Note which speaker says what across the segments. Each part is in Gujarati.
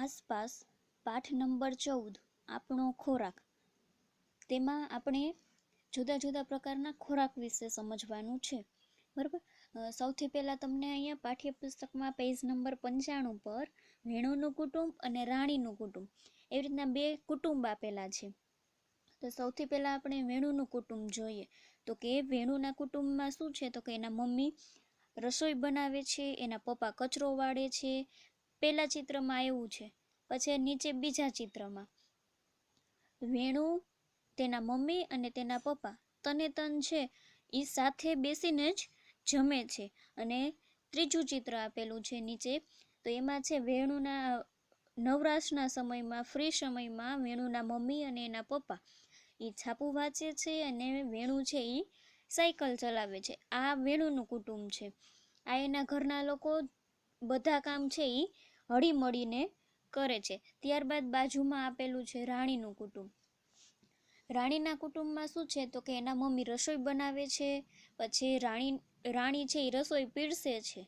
Speaker 1: આસપાસ પાઠ નંબર 14 આપણો ખોરાક. તેમાં આપણે જુદા જુદા પ્રકારના ખોરાક વિશે સમજવાનું છે, બરાબર. સૌથી પહેલાં તમને અહીંયા પાઠ્યપુસ્તકમાં પેજ નંબર 95 પર વેણુનું કુટુંબ અને રાણીનું કુટુંબ એવી રીતના બે કુટુંબ આપેલા છે. તો સૌથી પહેલાં આપણે વેણુનું કુટુંબ જોઈએ. તો કે વેણુના કુટુંબમાં શું છે, તો કે એના મમ્મી રસોઈ બનાવે છે, એના પપ્પા કચરો વાળે છે. પહેલા ચિત્રમાં એવું છે. પછી નીચે બીજા ચિત્રમાં વેણુ, તેના મમ્મી અને તેના પપ્પા તને છે એ સાથે બેસીને જ જમે છે. અને ત્રીજું ચિત્ર આપેલું છે નીચે, તો એમાં છે વેણુના નવરાશના સમયમાં, ફ્રી સમયમાં વેણુના મમ્મી અને એના પપ્પા એ છાપું વાંચે છે અને વેણુ છે એ સાયકલ ચલાવે છે. આ વેણુનું કુટુંબ છે. આ એના ઘરના લોકો બધા કામ છે એ હળી મળીને કરે છે. ત્યારબાદ બાજુમાં આપેલું છે રાણીનું કુટુંબ. રાણીના કુટુંબમાં શું છે, તો કે એના મમ્મી રસોઈ બનાવે છે. પછી રાણી છે એ રસોઈ પીરસે છે.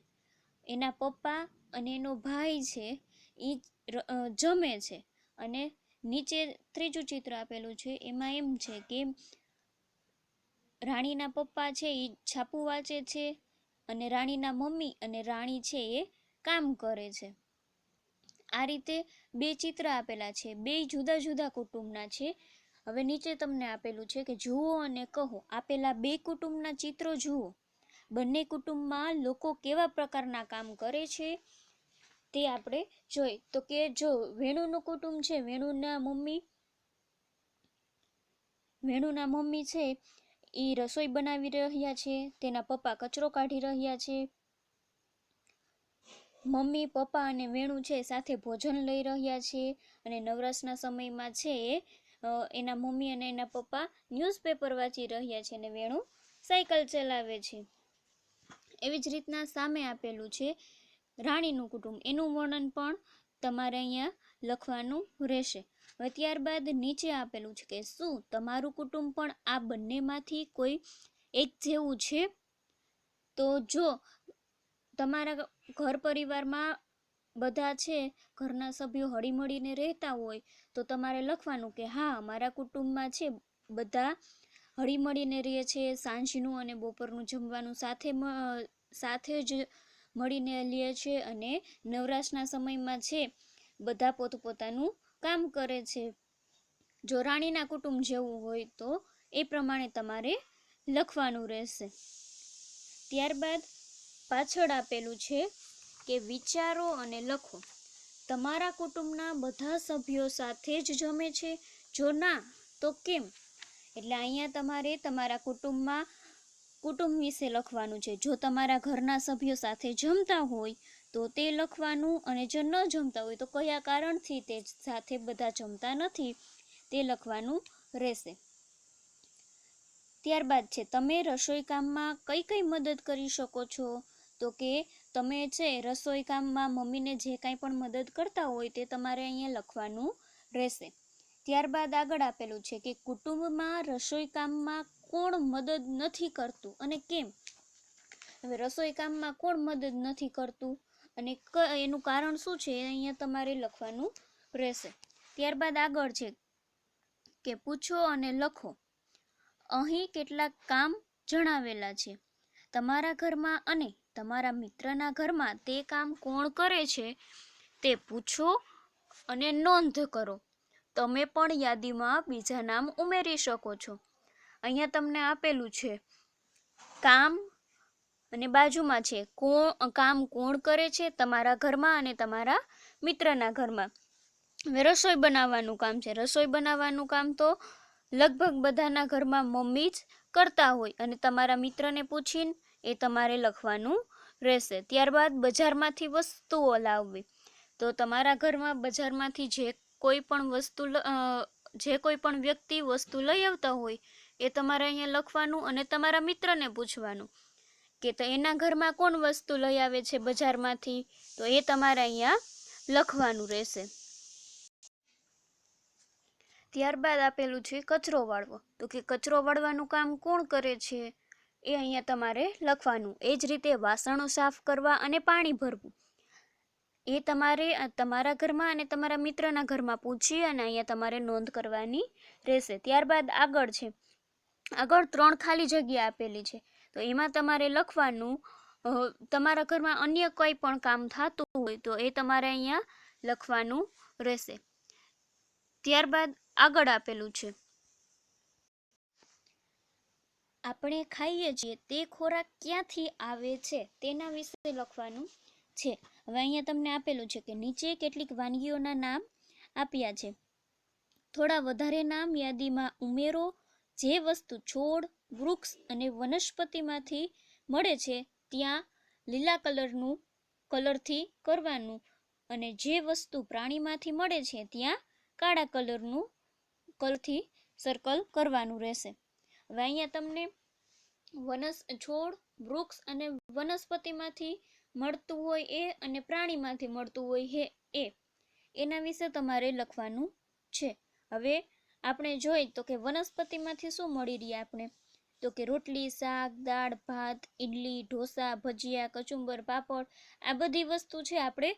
Speaker 1: એના પપ્પા અને એનો ભાઈ છે એ જમે છે. અને નીચે ત્રીજું ચિત્ર આપેલું છે, એમાં એમ છે કે રાણીના પપ્પા છે એ છાપું વાંચે છે અને રાણીના મમ્મી અને રાણી છે એ કામ કરે છે. આ રીતે બે ચિત્ર આપેલા છે, બે જુદા જુદા કુટુંબના છે. હવે નીચે તમને આપેલું છે કે જુઓ અને કહો. આપેલા બે કુટુંબના ચિત્રો જુઓ. બંને કુટુંબમાં લોકો કેવા પ્રકારના કામ કરે છે તે આપણે જોઈ. તો કે જો વેણુનું કુટુંબ છે, વેણુના મમ્મી છે એ રસોઈ બનાવી રહ્યા છે, તેના પપ્પા કચરો કાઢી રહ્યા છે. મમ્મી, પપ્પા અને વેણુ છે સાથે ભોજન લઈ રહ્યા છે. અને નવરાશના સમયમાં છે એના મમ્મી અને એના પપ્પા ન્યૂઝપેપર વાંચી રહ્યા છે અને વેણુ સાયકલ ચલાવે છે. એવી જ રીતના સામે આપેલું છે રાણીનું કુટુંબ. એનું વર્ણન પણ તમારે અહીંયા લખવાનું રહેશે. હવે ત્યારબાદ નીચે આપેલું છે કે શું તમારું કુટુંબ પણ આ બંનેમાંથી કોઈ એક જેવું છે? તો જો તમારા ઘર પરિવારમાં બધા છે, ઘરના સભ્યો હળીમળીને રહેતા હોય, તો તમારે લખવાનું કે હા, અમારા કુટુંબમાં છે બધા હળીમળીને રહે છે, સાંજનું અને બપોરનું જમવાનું સાથે જ મળીને લે છે અને નવરાશના સમયમાં છે બધા પોતપોતાનું કામ કરે છે. જો રાણીના કુટુંબ જેવું હોય તો એ પ્રમાણે તમારે લખવાનું રહેશે. ત્યારબાદ પાછળ આપેલું છે કે વિચારો અને લખો. તમારા કુટુંબના બધા સભ્યો સાથે જ જમે છે? જો ના, તો કેમ? એટલે અહીંયા તમારે તમારા કુટુંબ વિશે લખવાનું છે. જો તમારા ઘરના સભ્યો સાથે જમતા હોય તો તે લખવાનું, અને જો ન જમતા હોય તો કયા કારણથી તે સાથે બધા જમતા નથી તે લખવાનું રહેશે. ત્યારબાદ છે તમે રસોઈ કામમાં કઈ કઈ મદદ કરી શકો છો? તો કે તમે છે રસોઈ કામમાં મમ્મીને જે કાંઈ પણ મદદ કરતા હોય તે તમારે અહીંયા લખવાનું રહેશે. ત્યારબાદ આગળ આપેલું છે કે કુટુંબમાં રસોઈ કામમાં કોણ મદદ નથી કરતું અને કેમ? હવે રસોઈ કામમાં કોણ મદદ નથી કરતું અને એનું કારણ શું છે એ અહીંયા તમારે લખવાનું રહેશે. ત્યારબાદ આગળ છે કે પૂછો અને લખો. અહીં કેટલાક કામ જણાવેલા છે. તમારા ઘરમાં અને તમારા મિત્રના ઘરમાં તે કામ કોણ કરે છે તે પૂછો અને નોંધ કરો. તમે પણ યાદીમાં બીજા નામ ઉમેરી શકો છો. અહીંયા તમને આપેલું છે કામ અને બાજુમાં છે કામ કોણ કરે છે તમારા ઘરમાં અને તમારા મિત્રના ઘરમાં. હવે રસોઈ બનાવવાનું કામ છે. રસોઈ બનાવવાનું કામ તો લગભગ બધાના ઘરમાં મમ્મી જ કરતા હોય, અને તમારા મિત્રને પૂછીને એ તમારે લખવાનું રહેશે. ત્યારબાદ બજારમાંથી વસ્તુઓ લાવવી. તો તમારા ઘરમાં બજારમાંથી જે કોઈ પણ વ્યક્તિ વસ્તુ લઈ આવતા હોય એ તમારે અહીંયા લખવાનું અને તમારા મિત્રને પૂછવાનું કે તો એના ઘરમાં કોણ વસ્તુ લઈ આવે છે બજારમાંથી, તો એ તમારે અહીંયા લખવાનું રહેશે. ત્યારબાદ આપેલું છે કચરો વાળવો. તો કે કચરો વાળવાનું કામ કોણ કરે છે એ અહીંયા તમારે લખવાનું. એ જ રીતે વાસણો સાફ કરવા અને પાણી ભરવું. એ તમારે તમારા ઘરમાં અને તમારા મિત્રના ઘરમાં પૂછી અને અહીંયા તમારે નોંધ કરવાની રહેશે. ત્યારબાદ આગળ છે, આગળ 3 ખાલી જગ્યા આપેલી છે, તો એમાં તમારે લખવાનું તમારા ઘરમાં અન્ય કોઈ પણ કામ થતું હોય તો એ તમારે અહીંયા લખવાનું રહેશે. ત્યારબાદ આગળ આપેલું છે, આપણે ખાઈએ છીએ તે ખોરાક ક્યાંથી આવે છે તેના વિશે લખવાનું છે. હવે અહીંયા તમને આપેલું છે કે નીચે કેટલીક વાનગીઓના નામ આપ્યા છે, થોડા વધારે નામ યાદીમાં ઉમેરો. જે વસ્તુ છોડ, વૃક્ષ અને વનસ્પતિમાંથી મળે છે ત્યાં લીલા કલરથી કરવાનું, અને જે વસ્તુ પ્રાણીમાંથી મળે છે ત્યાં કાળા કલરથી સર્કલ કરવાનું રહેશે. હવે અહીંયા તમને છોડ, વૃક્ષ અને વનસ્પતિમાંથી મળતું હોય એ અને પ્રાણીમાંથી મળતું હોય એના વિશે તમારે લખવાનું છે. હવે આપણે જોઈએ તો કે વનસ્પતિમાંથી શું મળી રહી આપણે, તો કે રોટલી, શાક, દાળ, ભાત, ઇડલી, ઢોસા, ભજીયા, કચુંબર, પાપડ, આ બધી વસ્તુ છે આપણે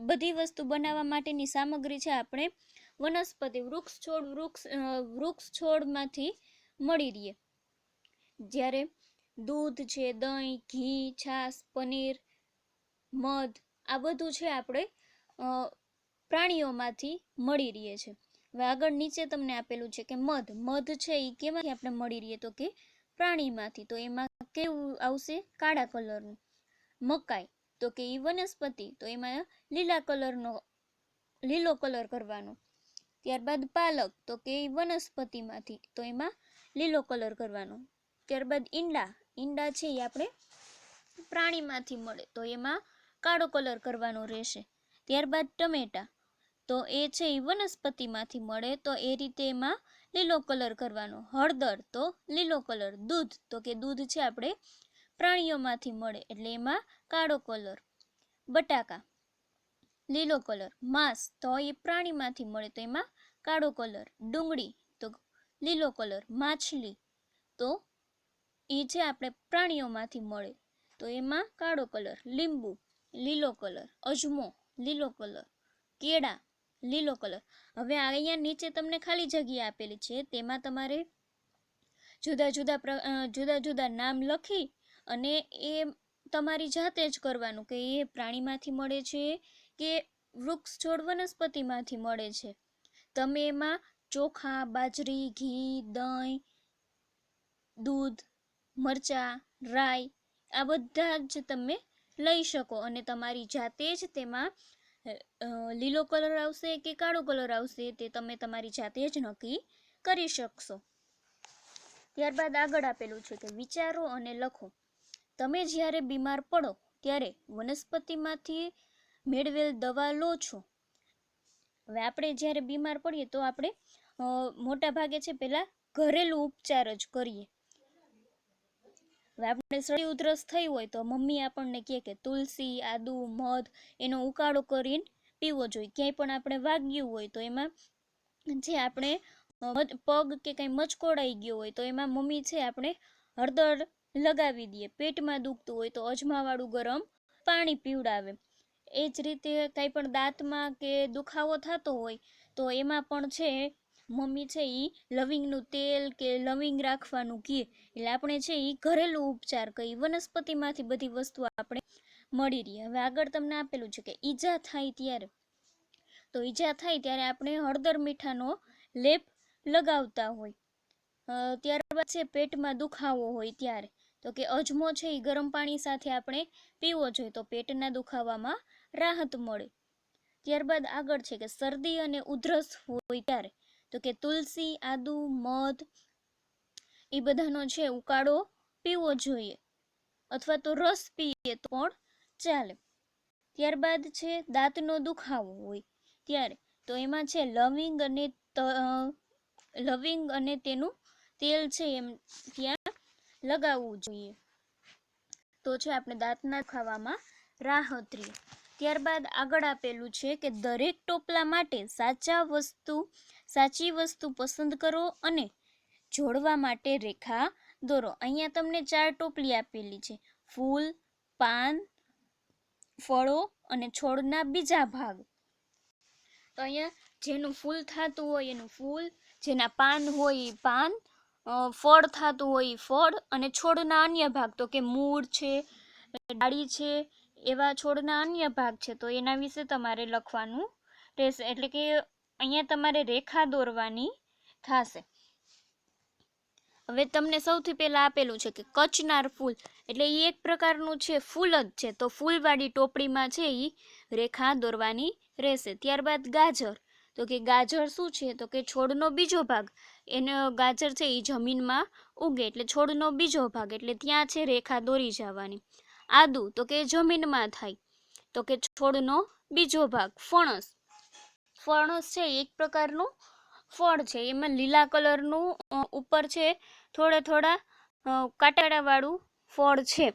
Speaker 1: બધી વસ્તુ બનાવવા માટેની સામગ્રી છે આપણે વનસ્પતિ વૃક્ષ છોડમાંથી મળી રહીએ. જ્યારે દૂધ છે, દહીં, ઘી, છાશ, પનીર, મધ, આ બધું છે આપણે પ્રાણીઓમાંથી મળી રહીએ છે. હવે આગળ નીચે તમને આપેલું છે કે મધ છે એ કેમાંથી આપણે મળી રહીએ, તો કે પ્રાણીમાંથી, તો એમાં કેવું આવશે, કાળા કલરનું. મકાઈ તો કે એ વનસ્પતિ, તો એમાં લીલો કલર કરવાનો. ત્યારબાદ પાલક તો કે એ વનસ્પતિમાંથી, તો એમાં લીલો કલર કરવાનો. ત્યારબાદ ઈંડા છે એ આપણે પ્રાણીમાંથી મળે, તો એમાં કાળો કલર કરવાનો રહેશે. ત્યારબાદ ટમેટા તો એ છે એ વનસ્પતિમાંથી મળે, તો એ રીતે એમાં લીલો કલર કરવાનો. હળદર તો લીલો કલર. દૂધ તો કે દૂધ છે આપણે પ્રાણીઓમાંથી મળે, એટલે એમાં કાળો કલર. બટાકા લીલો કલર. માંસ તો એ પ્રાણીમાંથી મળે, તો એમાં કાળો કલર. ડુંગળી તો લીલો કલર. માછલી તો એ છે આપણે પ્રાણીઓમાંથી મળે, તો એમાં કાળો કલર. લીંબુ લીલો કલર. અજમો લીલો કલર. કેળા લીલો કલર. હવે અહીંયા નીચે તમને ખાલી જગ્યા આપેલી છે, તેમાં તમારે જુદા જુદા નામ લખી અને એ તમારી જાતે જ કરવાનું કે એ પ્રાણીમાંથી મળે છે કે વૃક્ષ છોડ વનસ્પતિમાંથી મળે છે. તમે એમાં ચોખા, બાજરી, ઘી, દહીં, દૂધ, મરચાં, રાઈ, આ બધા જ તમે લઈ શકો અને તમારી જાતે જ તેમાં લીલો કલર આવશે કે કાળો કલર આવશે તે તમે તમારી જાતે જ નક્કી કરી શકશો. ત્યારબાદ આગળ આપેલું છે કે વિચારો અને લખો. તમે જ્યારે બીમાર પડો ત્યારે વનસ્પતિમાંથી મેળવેલ દવા લો છો. હવે આપણે જ્યારે બીમાર પડીએ તો આપણે મોટા ભાગે છે પહેલા ઘરેલું ઉપચાર જ કરીએ. હવે આપણે શરદી ઉધરસ થઈ હોય તો મમ્મી આપણને કહે કે તુલસી, આદુ, મધ એનો ઉકાળો કરીને પીવો જોઈએ. ક્યાંય પણ આપણે વાગ્યું હોય તો એમાં જે આપણે પગ કે કંઈ મચકોડાઈ ગયો હોય તો એમાં મમ્મી છે આપણે હળદર લગાવી દઈએ. પેટમાં દુખતું હોય તો અજમાવાળું ગરમ પાણી પીવડાવે. એ જ રીતે કંઈ પણ દાંતમાં કે દુખાવો થતો હોય તો એમાં પણ છે મમ્મી છે એ લવિંગનું તેલ કે લવિંગ રાખવાનું કહે. એટલે આપણે છે એ ઘરેલું ઉપચાર કહીએ. વનસ્પતિમાંથી બધી વસ્તુ આપણે મળી રહી. હવે આગળ તમને આપેલું છે કે ઈજા થાય ત્યારે આપણે હળદર મીઠાનો લેપ લગાવતા હોય. ત્યારબાદ છે પેટમાં દુખાવો હોય ત્યારે તો કે અજમો છે એ ગરમ પાણી સાથે આપણે પીવો જોઈએ, તો પેટના દુખાવામાં રાહત મળે. ત્યારબાદ આગળ છે કે શરદી અને ઉધરસ હોય ત્યારે તો કે તુલસી, આદુ, મધ એ બધાનો છે ઉકાળો પીવો જોઈએ, અથવા તો રસ પીએ તો પણ ચાલે. ત્યારબાદ છે દાંતનો દુખાવો હોય ત્યારે તો એમાં છે લવિંગ અને તેનું તેલ છે એમ ત્યાં લગાવવું જોઈએ, તો છે આપણે દાંતના દુખાવામાં રાહત રહે. ત્યારબાદ આગળ આપેલું છે કે દરેક ટોપલા માટે સાચી વસ્તુ પસંદ કરો અને જોડવા માટે રેખા દોરો. અહીંયા તમને 4 ટોપલી આપેલી છે. ફૂલ, પાન, ફળો અને છોડના બીજા ભાગ. તો અહીંયા જેનું ફૂલ થતું હોય એનું ફૂલ, જેના પાન હોય એ પાન, ફળ થતું હોય એ ફળ, અને છોડના અન્ય ભાગ તો કે મૂળ છે, ડાળી છે, એવા છોડના અન્ય ભાગ છે તો એના વિશે તમારે લખવાનું રહેશે. એટલે કે અહીંયા તમારે રેખા દોરવાની થશે. હવે તમને સૌથી પહેલા આપેલું છે કે કચનાર ફૂલ, એટલે એ એક પ્રકારનું છે ફૂલ જ છે, તો ફૂલવાળી ટોપડીમાં છે એ રેખા દોરવાની રહેશે. ત્યારબાદ ગાજર, તો કે ગાજર શું છે તો કે છોડનો બીજો ભાગ, એનો ગાજર છે એ જમીનમાં ઉગે એટલે છોડનો બીજો ભાગ, એટલે ત્યાં છે રેખા દોરી જવાની. આદુ, તો કે જમીનમાં થાય, તો કે છોડનો બીજો ભાગ. ફણસ, ફણસ છે એક પ્રકારનું ફળ છે, એમાં લીલા કલરનું ઉપર છે થોડા કાંટાળાવાળું ફળ છે.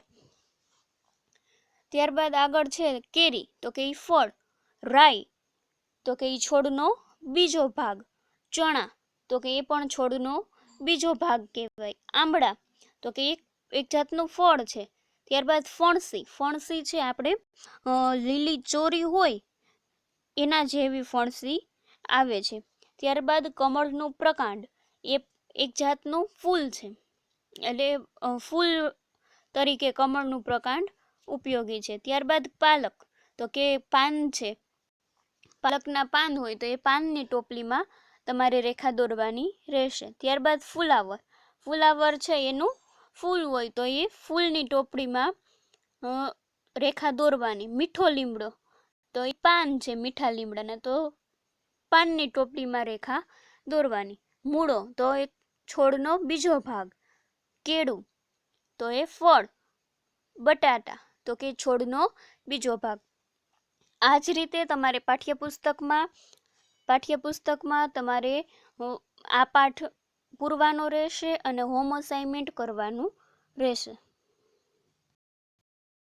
Speaker 1: ત્યારબાદ આગળ છે કેરી, તો કે એ ફળ. રાઈ, તો કે એ છોડનો બીજો ભાગ. ચણા, તો કે એ પણ છોડનો બીજો ભાગ કહેવાય. આંબળા, તો કે એક જાતનું ફળ છે. ત્યારબાદ ફણસી, ફણસી છે આપણે લીલી ચોરી હોય એના જેવી ફણસી આવે છે. ત્યારબાદ કમળનું પ્રકાંડ, એ એક જાતનું ફૂલ છે, એટલે ફૂલ તરીકે કમળનું પ્રકાંડ ઉપયોગી છે. ત્યારબાદ પાલક, તો કે પાન છે, પાલકના પાન હોય તો એ પાનની ટોપલીમાં તમારે રેખા દોરવાની રહેશે. ત્યારબાદ ફુલાવર, ફુલાવર છે એનું ફૂલ હોય તો એ ફૂલની ટોપડીમાં રેખા દોરવાની. મીઠો લીમડો, તો એ પાન છે મીઠા લીમડાના, તો પાનની ટોપડીમાં રેખા દોરવાની. મૂળો, તો એ છોડનો બીજો ભાગ. કેળું, તો એ ફળ. બટાટા, તો કે છોડનો બીજો ભાગ. આ જ રીતે તમારે પાઠ્યપુસ્તકમાં તમારે આ પાઠ પૂરવાનો રહેશે અને હોમ અસાઇનમેન્ટ કરવાનું રહેશે.